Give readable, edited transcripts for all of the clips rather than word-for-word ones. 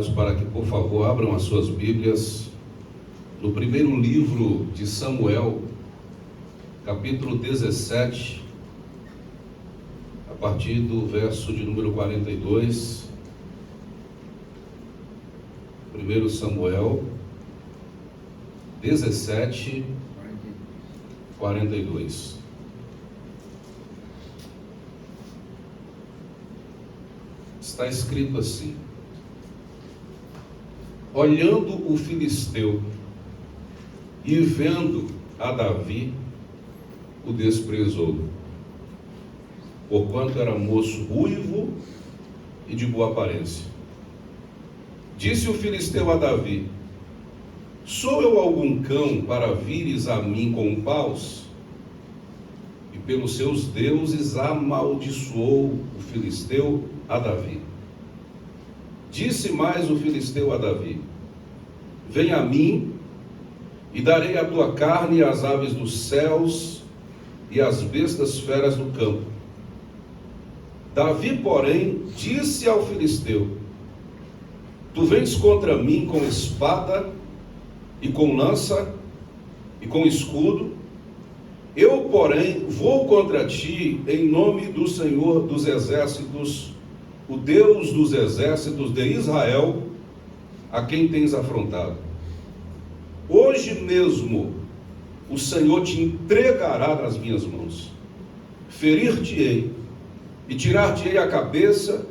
convidados para que, por favor, abram as suas Bíblias no primeiro livro de Samuel, capítulo 17, a partir do verso de número 42. 1 Samuel 17, 42. Está escrito assim: olhando o filisteu e vendo a Davi, o desprezou, porquanto era moço ruivo e de boa aparência. Disse o filisteu a Davi: sou eu algum cão para vires a mim com paus? E pelos seus deuses amaldiçoou o filisteu a Davi. Disse mais o filisteu a Davi: vem a mim, e darei a tua carne às aves dos céus e às bestas feras do campo. Davi, porém, disse ao filisteu: tu vens contra mim com espada e com lança e com escudo, eu, porém, vou contra ti em nome do Senhor dos exércitos, o Deus dos exércitos de Israel, a quem tens afrontado. Hoje mesmo o Senhor te entregará nas minhas mãos. Ferir-te-ei e tirar-te-ei a cabeça,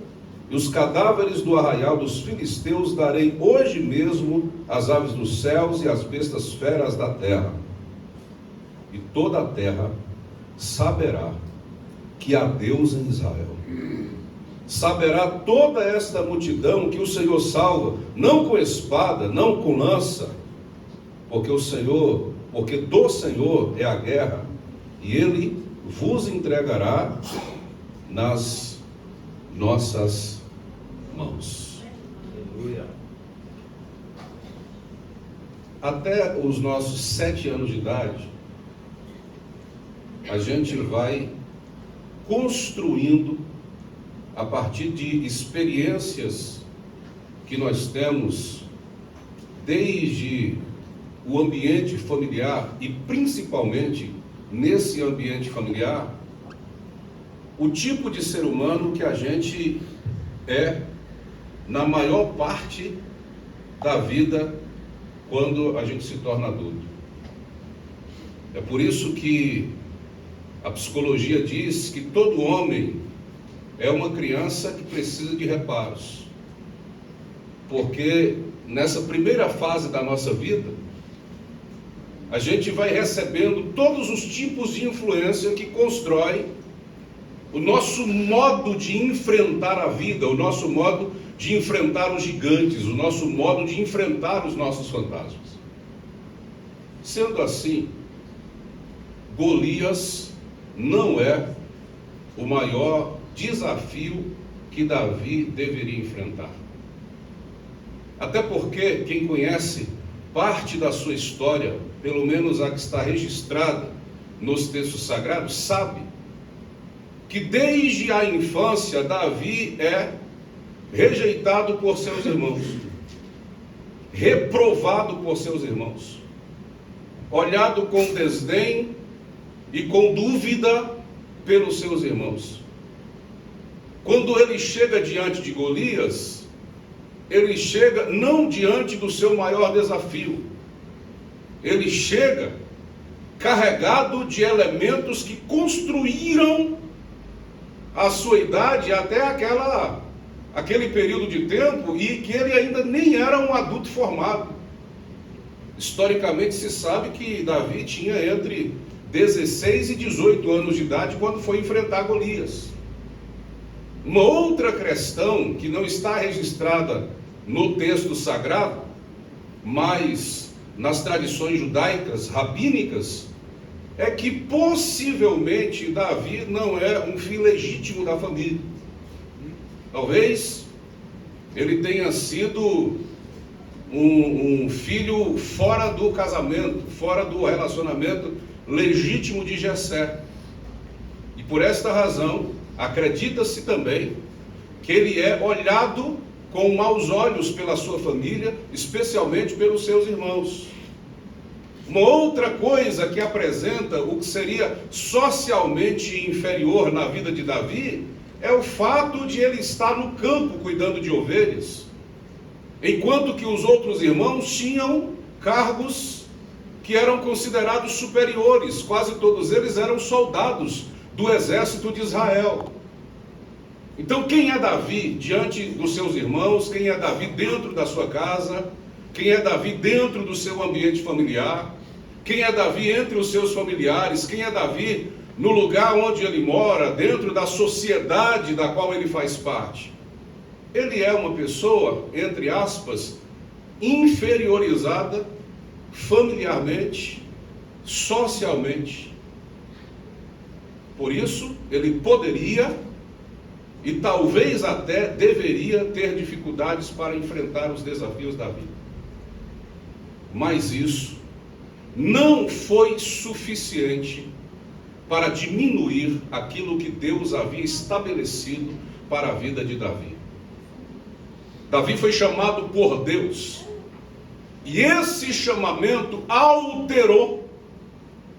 e os cadáveres do arraial dos filisteus darei hoje mesmo às aves dos céus e às bestas feras da terra. E toda a terra saberá que há Deus em Israel. Saberá toda esta multidão que o Senhor salva, não com espada, não com lança, porque do Senhor é a guerra, e Ele vos entregará nas nossas mãos. Aleluia. Até os nossos 7 anos de idade, a gente vai construindo, a partir de experiências que nós temos desde o ambiente familiar, e principalmente nesse ambiente familiar, o tipo de ser humano que a gente é na maior parte da vida quando a gente se torna adulto. É por isso que a psicologia diz que todo homem é uma criança que precisa de reparos, porque nessa primeira fase da nossa vida, a gente vai recebendo todos os tipos de influência que constrói o nosso modo de enfrentar a vida, o nosso modo de enfrentar os gigantes, o nosso modo de enfrentar os nossos fantasmas. Sendo assim, Golias não é o maior desafio que Davi deveria enfrentar. Até porque quem conhece parte da sua história, pelo menos a que está registrada nos textos sagrados, sabe que desde a infância Davi é rejeitado por seus irmãos, reprovado por seus irmãos, olhado com desdém e com dúvida pelos seus irmãos. Quando ele chega diante de Golias, ele chega não diante do seu maior desafio, ele chega carregado de elementos que construíram a sua idade até aquele período de tempo, e que ele ainda nem era um adulto formado. Historicamente se sabe que Davi tinha entre 16 e 18 anos de idade quando foi enfrentar Golias. Uma outra questão que não está registrada no texto sagrado, mas nas tradições judaicas, rabínicas, é que possivelmente Davi não é um filho legítimo da família. Talvez ele tenha sido um filho fora do casamento, fora do relacionamento legítimo de Jessé. E por esta razão, acredita-se também que ele é olhado com maus olhos pela sua família, especialmente pelos seus irmãos. Uma outra coisa que apresenta o que seria socialmente inferior na vida de Davi é o fato de ele estar no campo cuidando de ovelhas, enquanto que os outros irmãos tinham cargos que eram considerados superiores. Quase todos eles eram soldados do exército de Israel. Então, quem é Davi diante dos seus irmãos? Quem é Davi dentro da sua casa? Quem é Davi dentro do seu ambiente familiar? Quem é Davi entre os seus familiares? Quem é Davi no lugar onde ele mora, dentro da sociedade da qual ele faz parte? Ele é uma pessoa, entre aspas, inferiorizada familiarmente, socialmente. Por isso, ele poderia e talvez até deveria ter dificuldades para enfrentar os desafios da vida. Mas isso não foi suficiente para diminuir aquilo que Deus havia estabelecido para a vida de Davi. Davi foi chamado por Deus, e esse chamamento alterou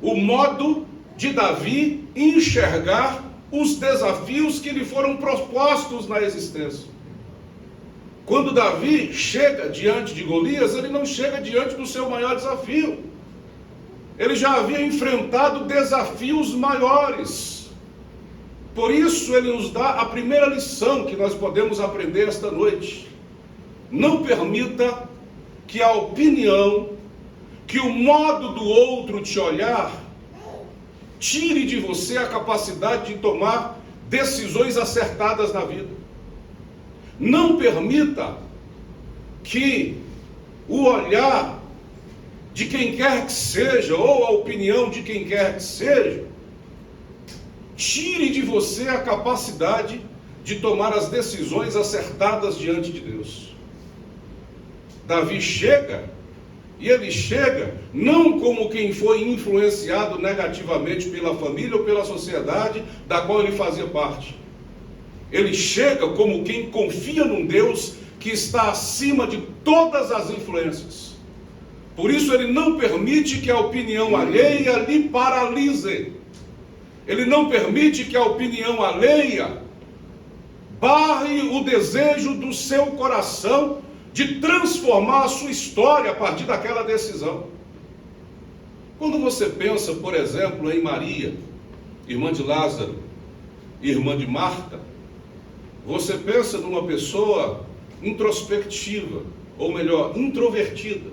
o modo de Davi enxergar os desafios que lhe foram propostos na existência. Quando Davi chega diante de Golias, ele não chega diante do seu maior desafio. Ele já havia enfrentado desafios maiores. Por isso ele nos dá a primeira lição que nós podemos aprender esta noite. Não permita que a opinião, que o modo do outro te olhar, tire de você a capacidade de tomar decisões acertadas na vida. Não permita que o olhar de quem quer que seja, ou a opinião de quem quer que seja, tire de você a capacidade de tomar as decisões acertadas diante de Deus. Davi chega, e ele chega não como quem foi influenciado negativamente pela família ou pela sociedade da qual ele fazia parte. Ele chega como quem confia num Deus que está acima de todas as influências. Por isso ele não permite que a opinião alheia lhe paralise. Ele não permite que a opinião alheia barre o desejo do seu coração de transformar a sua história a partir daquela decisão. Quando você pensa, por exemplo, em Maria, irmã de Lázaro, irmã de Marta, você pensa numa pessoa introspectiva, ou melhor, introvertida.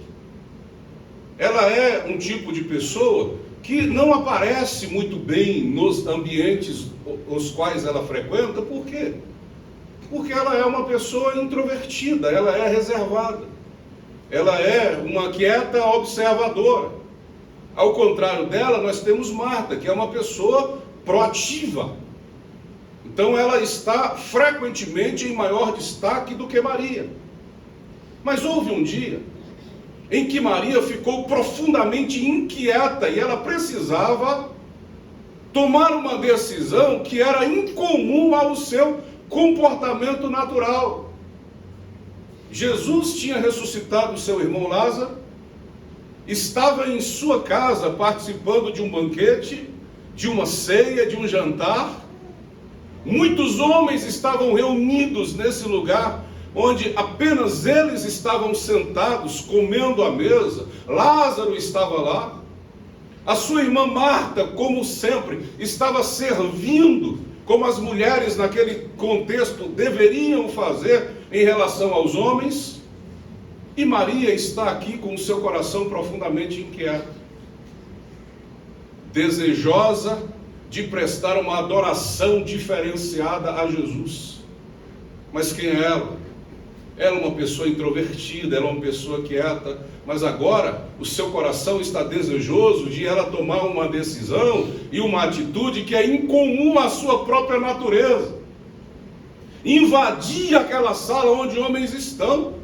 Ela é um tipo de pessoa que não aparece muito bem nos ambientes os quais ela frequenta. Por quê? Porque ela é uma pessoa introvertida, ela é reservada, ela é uma quieta observadora. Ao contrário dela, nós temos Marta, que é uma pessoa proativa. Então ela está frequentemente em maior destaque do que Maria. Mas houve um dia em que Maria ficou profundamente inquieta e ela precisava tomar uma decisão que era incomum ao seu comportamento natural. Jesus tinha ressuscitado seu irmão Lázaro, estava em sua casa participando de um banquete, de uma ceia, de um jantar. Muitos homens estavam reunidos nesse lugar, onde apenas eles estavam sentados, comendo à mesa. Lázaro estava lá. A sua irmã Marta, como sempre, estava servindo, como as mulheres naquele contexto deveriam fazer em relação aos homens. E Maria está aqui com o seu coração profundamente inquieto, desejosa de prestar uma adoração diferenciada a Jesus. Mas quem é ela? Ela é uma pessoa introvertida, ela é uma pessoa quieta, mas agora o seu coração está desejoso de ela tomar uma decisão e uma atitude que é incomum à sua própria natureza. Invadir aquela sala onde homens estão,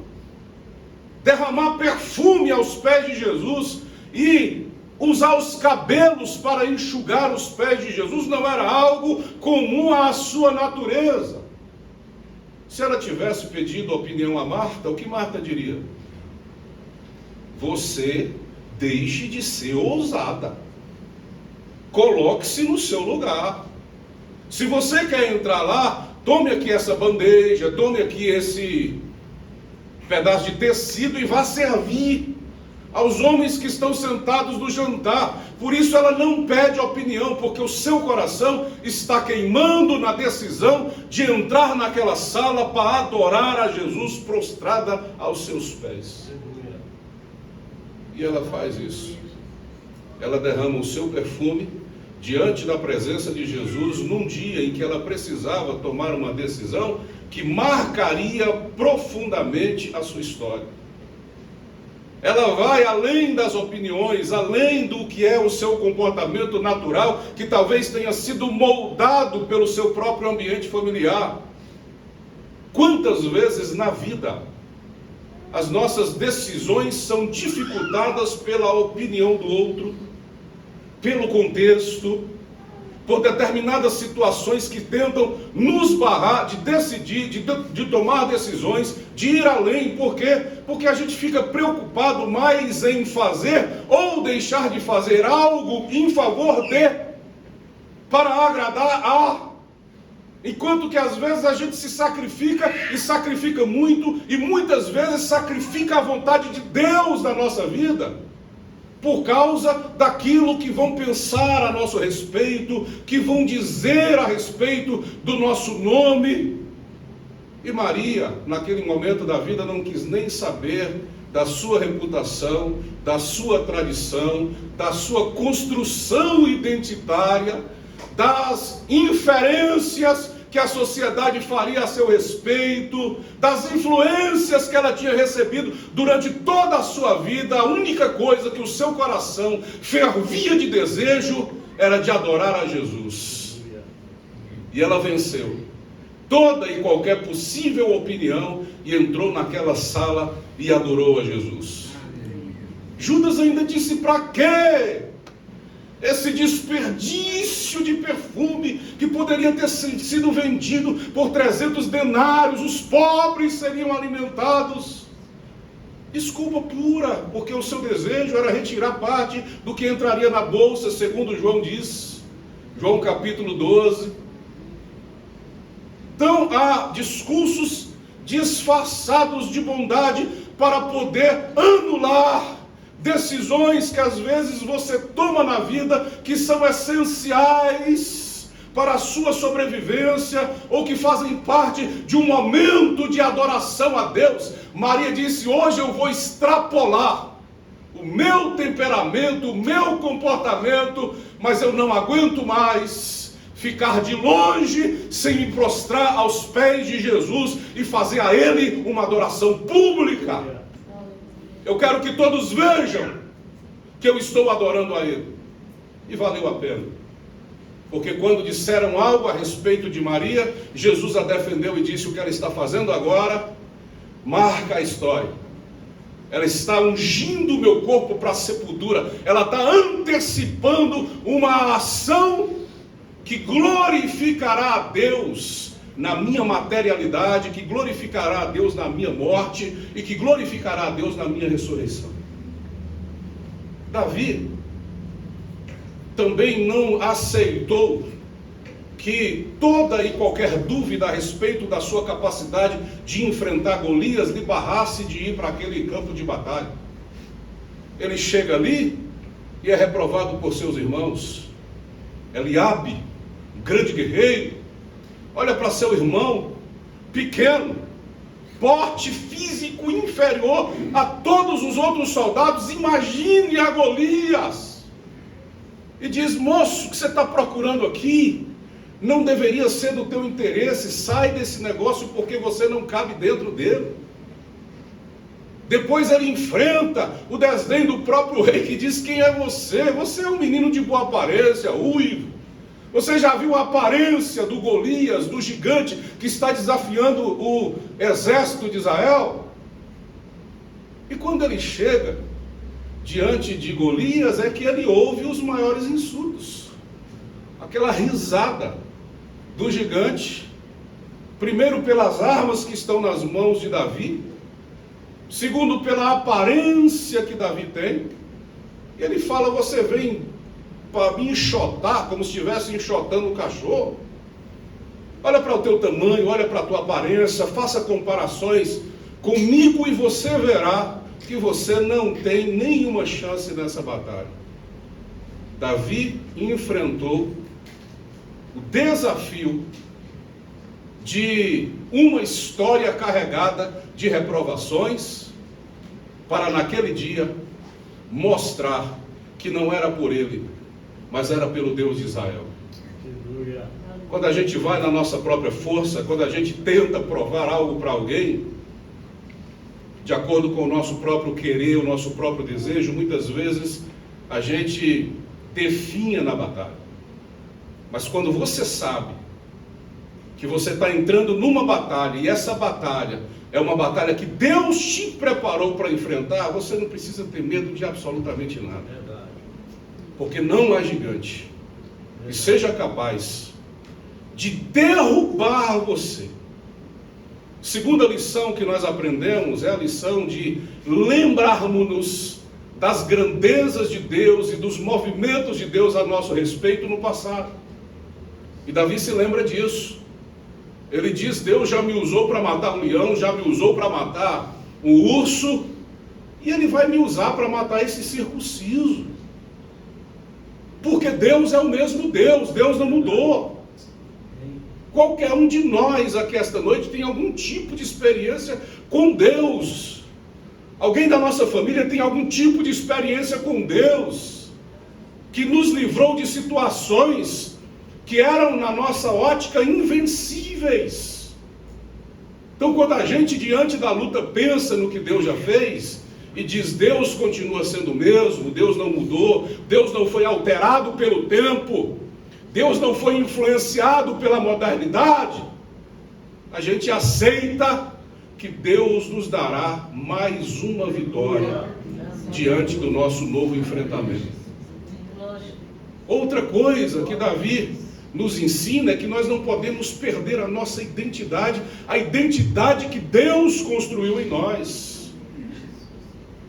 derramar perfume aos pés de Jesus e usar os cabelos para enxugar os pés de Jesus não era algo comum à sua natureza. Se ela tivesse pedido opinião a Marta, o que Marta diria? Você deixe de ser ousada. Coloque-se no seu lugar. Se você quer entrar lá, tome aqui essa bandeja, tome aqui esse pedaço de tecido e vá servir aos homens que estão sentados no jantar. Por isso ela não pede opinião, porque o seu coração está queimando na decisão de entrar naquela sala para adorar a Jesus prostrada aos seus pés. E ela faz isso. Ela derrama o seu perfume diante da presença de Jesus num dia em que ela precisava tomar uma decisão que marcaria profundamente a sua história. Ela vai além das opiniões, além do que é o seu comportamento natural, que talvez tenha sido moldado pelo seu próprio ambiente familiar. Quantas vezes na vida as nossas decisões são dificultadas pela opinião do outro, pelo contexto, por determinadas situações que tentam nos barrar de decidir, de tomar decisões, de ir além. Por quê? Porque a gente fica preocupado mais em fazer ou deixar de fazer algo em favor de, para agradar a. Enquanto que às vezes a gente se sacrifica e sacrifica muito, e muitas vezes sacrifica a vontade de Deus na nossa vida, por causa daquilo que vão pensar a nosso respeito, que vão dizer a respeito do nosso nome. E Maria, naquele momento da vida, não quis nem saber da sua reputação, da sua tradição, da sua construção identitária, das inferências que a sociedade faria a seu respeito, das influências que ela tinha recebido durante toda a sua vida. A única coisa que o seu coração fervia de desejo era de adorar a Jesus. E ela venceu toda e qualquer possível opinião e entrou naquela sala e adorou a Jesus. Judas ainda disse: para quê esse desperdício de perfume que poderia ter sido vendido por 300 denários, os pobres seriam alimentados? Desculpa pura, porque o seu desejo era retirar parte do que entraria na bolsa, segundo João diz, João capítulo 12. Então há discursos disfarçados de bondade para poder anular decisões que às vezes você toma na vida, que são essenciais para a sua sobrevivência, ou que fazem parte de um momento de adoração a Deus. Maria disse: hoje eu vou extrapolar o meu temperamento, o meu comportamento, mas eu não aguento mais ficar de longe sem me prostrar aos pés de Jesus e fazer a Ele uma adoração pública. Eu quero que todos vejam que eu estou adorando a Ele. E valeu a pena. Porque quando disseram algo a respeito de Maria, Jesus a defendeu e disse: o que ela está fazendo agora marca a história. Ela está ungindo o meu corpo para a sepultura. Ela está antecipando uma ação que glorificará a Deus na minha materialidade, que glorificará a Deus na minha morte e que glorificará a Deus na minha ressurreição. Davi também não aceitou que toda e qualquer dúvida a respeito da sua capacidade de enfrentar Golias lhe barrasse de ir para aquele campo de batalha. Ele chega ali e é reprovado por seus irmãos. Eliabe, um grande guerreiro, olha para seu irmão, pequeno, porte físico inferior a todos os outros soldados, imagine a Golias, e diz: moço, o que você está procurando aqui não deveria ser do teu interesse, sai desse negócio porque você não cabe dentro dele. Depois ele enfrenta o desdém do próprio rei, que diz: quem é você? Você é um menino de boa aparência, uivo. Você já viu a aparência do Golias, do gigante que está desafiando o exército de Israel? E quando ele chega diante de Golias, é que ele ouve os maiores insultos. Aquela risada do gigante, Primeiro, pelas armas que estão nas mãos de Davi. Segundo, pela aparência que Davi tem. Ele fala: você vem para me enxotar, como se estivesse enxotando um cachorro. Olha para o teu tamanho, olha para a tua aparência, faça comparações comigo e você verá que você não tem nenhuma chance nessa batalha. Davi enfrentou o desafio de uma história carregada de reprovações, para naquele dia mostrar que não era por ele, mas era pelo Deus de Israel. Quando a gente vai na nossa própria força, quando a gente tenta provar algo para alguém, de acordo com o nosso próprio querer, o nosso próprio desejo, muitas vezes a gente definha na batalha. Mas quando você sabe que você está entrando numa batalha, e essa batalha é uma batalha que Deus te preparou para enfrentar, você não precisa ter medo de absolutamente nada. Porque não há gigante que seja capaz de derrubar você. Segunda lição que nós aprendemos é a lição de lembrarmos-nos das grandezas de Deus e dos movimentos de Deus a nosso respeito no passado. E Davi se lembra disso. Ele diz: Deus já me usou para matar um leão, já me usou para matar um urso, e Ele vai me usar para matar esse circunciso. Porque Deus é o mesmo Deus, Deus não mudou. Qualquer um de nós aqui esta noite tem algum tipo de experiência com Deus. Alguém da nossa família tem algum tipo de experiência com Deus, que nos livrou de situações que eram, na nossa ótica, invencíveis. Então, quando a gente, diante da luta, pensa no que Deus já fez, e diz: Deus continua sendo o mesmo, Deus não mudou, Deus não foi alterado pelo tempo, Deus não foi influenciado pela modernidade, a gente aceita que Deus nos dará mais uma vitória diante do nosso novo enfrentamento. Outra coisa que Davi nos ensina é que nós não podemos perder a nossa identidade, a identidade que Deus construiu em nós.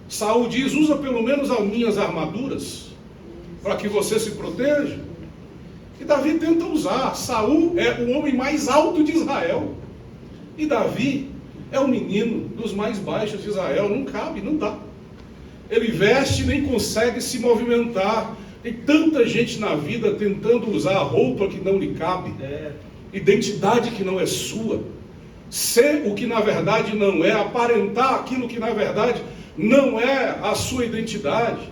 Saul diz: usa pelo menos as minhas armaduras, para que você se proteja. E Davi tenta usar. Saul é o homem mais alto de Israel, e Davi é o menino dos mais baixos de Israel. Não cabe, não dá. Ele veste e nem consegue se movimentar. Tem tanta gente na vida tentando usar a roupa que não lhe cabe, identidade que não é sua, ser o que na verdade não é, aparentar aquilo que na verdade não é a sua identidade.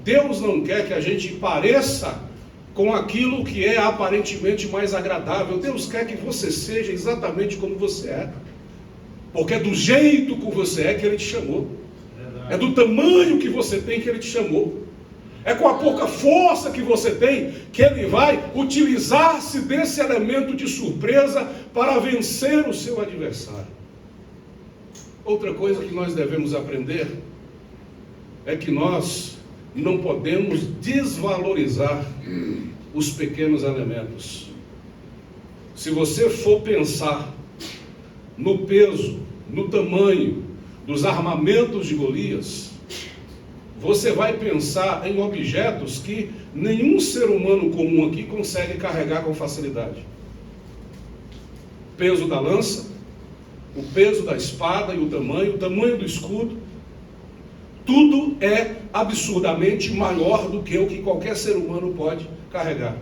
Deus não quer que a gente pareça com aquilo que é aparentemente mais agradável. Deus quer que você seja exatamente como você é, porque é do jeito que você é que Ele te chamou, é do tamanho que você tem que Ele te chamou. É com a pouca força que você tem que Ele vai utilizar-se desse elemento de surpresa para vencer o seu adversário. Outra coisa que nós devemos aprender é que nós não podemos desvalorizar os pequenos elementos. Se você for pensar no peso, no tamanho dos armamentos de Golias, você vai pensar em objetos que nenhum ser humano comum aqui consegue carregar com facilidade. O peso da lança, o peso da espada e o tamanho do escudo, tudo é absurdamente maior do que o que qualquer ser humano pode carregar.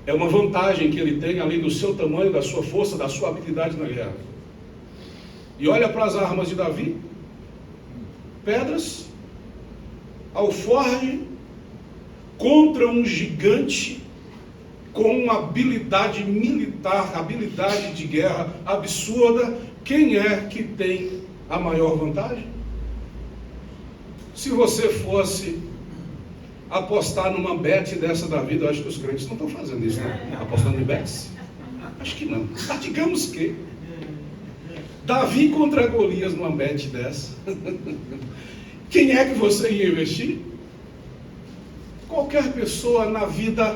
É uma vantagem que ele tem, além do seu tamanho, da sua força, da sua habilidade na guerra. E olha para as armas de Davi: pedras, alforje contra um gigante com uma habilidade militar, habilidade de guerra absurda. Quem é que tem a maior vantagem? Se você fosse apostar numa bet dessa da vida, eu acho que os crentes não estão fazendo isso, né? Apostando em bets? Acho que não. Mas digamos que Davi contra Golias numa bet dessa. Quem é que você ia investir? Qualquer pessoa na vida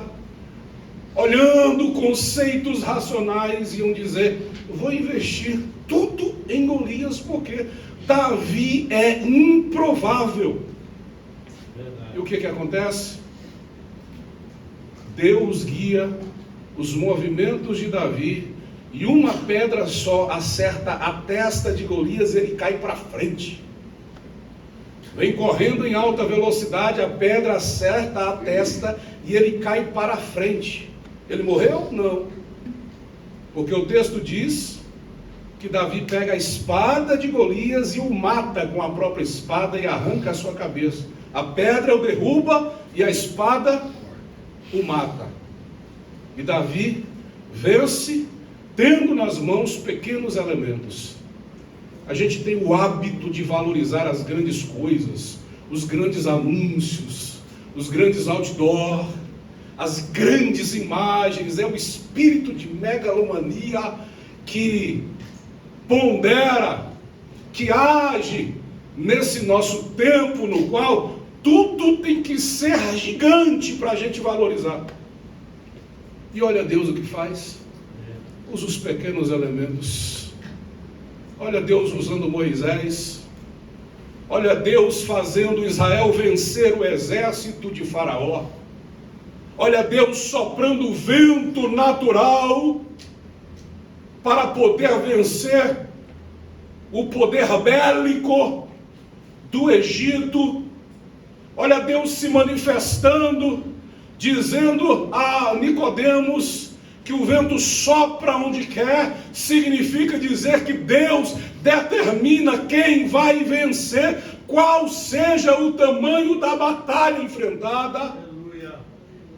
olhando conceitos racionais, iam dizer: vou investir tudo em Golias, porque Davi é improvável. Verdade. E o que acontece? Deus guia os movimentos de Davi, e uma pedra só acerta a testa de Golias, ele cai para frente. Vem correndo em alta velocidade, a pedra acerta a testa e ele cai para frente. Ele morreu? Não. Porque o texto diz que Davi pega a espada de Golias e o mata com a própria espada e arranca a sua cabeça. A pedra o derruba e a espada o mata. E Davi vence, tendo nas mãos pequenos elementos. A gente tem o hábito de valorizar as grandes coisas, os grandes anúncios, os grandes outdoor, as grandes imagens. É o espírito de megalomania que pondera, que age nesse nosso tempo no qual tudo tem que ser gigante para a gente valorizar. E olha Deus o que faz. Usa os pequenos elementos. Olha Deus usando Moisés. Olha Deus fazendo Israel vencer o exército de Faraó. Olha Deus soprando o vento natural para poder vencer o poder bélico do Egito. Olha Deus se manifestando, dizendo a Nicodemos que o vento sopra onde quer, significa dizer que Deus determina quem vai vencer, qual seja o tamanho da batalha enfrentada. Aleluia.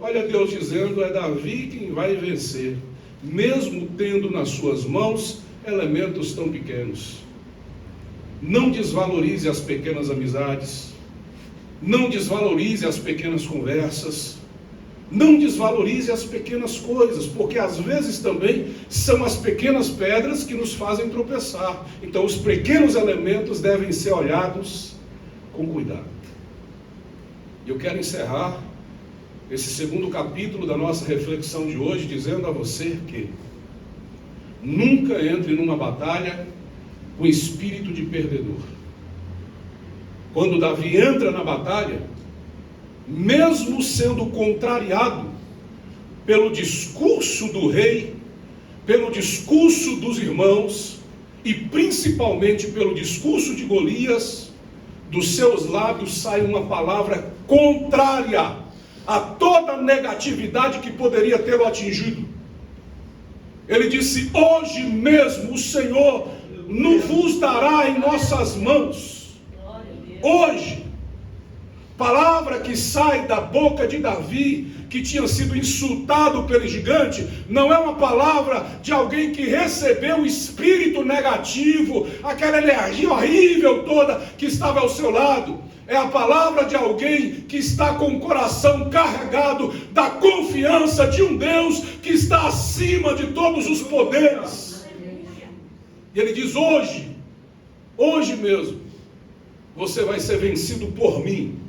Olha Deus dizendo: é Davi quem vai vencer, mesmo tendo nas suas mãos elementos tão pequenos. Não desvalorize as pequenas amizades, não desvalorize as pequenas conversas, não desvalorize as pequenas coisas, porque às vezes também são as pequenas pedras que nos fazem tropeçar. Então os pequenos elementos devem ser olhados com cuidado. Eu quero encerrar esse segundo capítulo da nossa reflexão de hoje dizendo a você que nunca entre numa batalha com espírito de perdedor. Quando Davi entra na batalha, mesmo sendo contrariado pelo discurso do rei, pelo discurso dos irmãos e principalmente pelo discurso de Golias, dos seus lábios sai uma palavra contrária a toda a negatividade que poderia tê-lo atingido. Ele disse: hoje mesmo o Senhor não vos dará em nossas mãos. Hoje. Palavra que sai da boca de Davi, que tinha sido insultado pelo gigante, não é uma palavra de alguém que recebeu o espírito negativo, aquela energia horrível toda que estava ao seu lado. É a palavra de alguém que está com o coração carregado da confiança de um Deus que está acima de todos os poderes. E ele diz: hoje mesmo, você vai ser vencido por mim.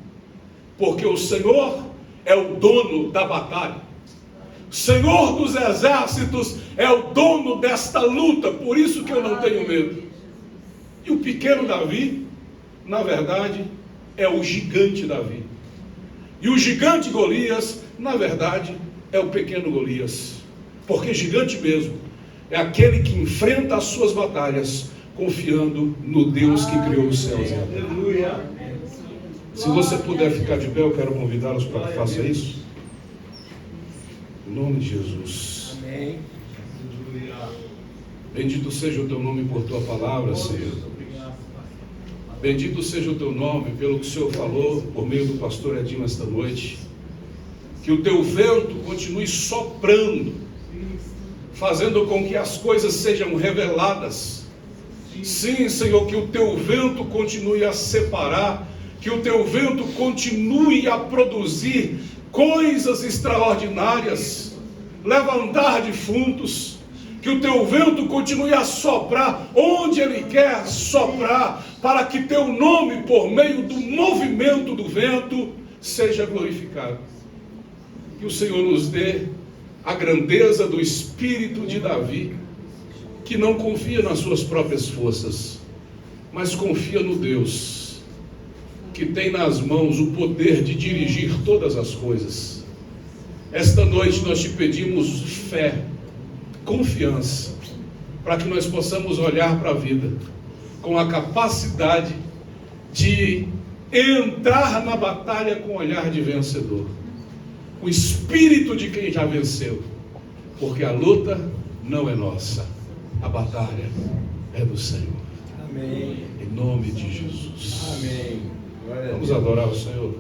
Porque o Senhor é o dono da batalha. O Senhor dos exércitos é o dono desta luta. Por isso que eu não tenho medo. E o pequeno Davi, na verdade, é o gigante Davi. E o gigante Golias, na verdade, é o pequeno Golias. Porque gigante mesmo é aquele que enfrenta as suas batalhas confiando no Deus que criou os céus e a terra. Aleluia. Se você puder ficar de pé, eu quero convidá-los para que faça isso. Em nome de Jesus. Amém. Bendito seja o teu nome por tua palavra, Senhor. Bendito seja o teu nome pelo que o Senhor falou por meio do pastor Edinho esta noite. Que o teu vento continue soprando, fazendo com que as coisas sejam reveladas. Sim, Senhor, que o teu vento continue a separar, que o teu vento continue a produzir coisas extraordinárias, levantar defuntos, que o teu vento continue a soprar onde ele quer soprar, para que teu nome, por meio do movimento do vento, seja glorificado. Que o Senhor nos dê a grandeza do espírito de Davi, que não confia nas suas próprias forças, mas confia no Deus, que tem nas mãos o poder de dirigir todas as coisas. Esta noite nós te pedimos fé, confiança, para que nós possamos olhar para a vida com a capacidade de entrar na batalha com olhar de vencedor, o espírito de quem já venceu, porque a luta não é nossa, a batalha é do Senhor. Amém. Em nome de Jesus. Amém. Glória a Vamos Deus. adorar o Senhor.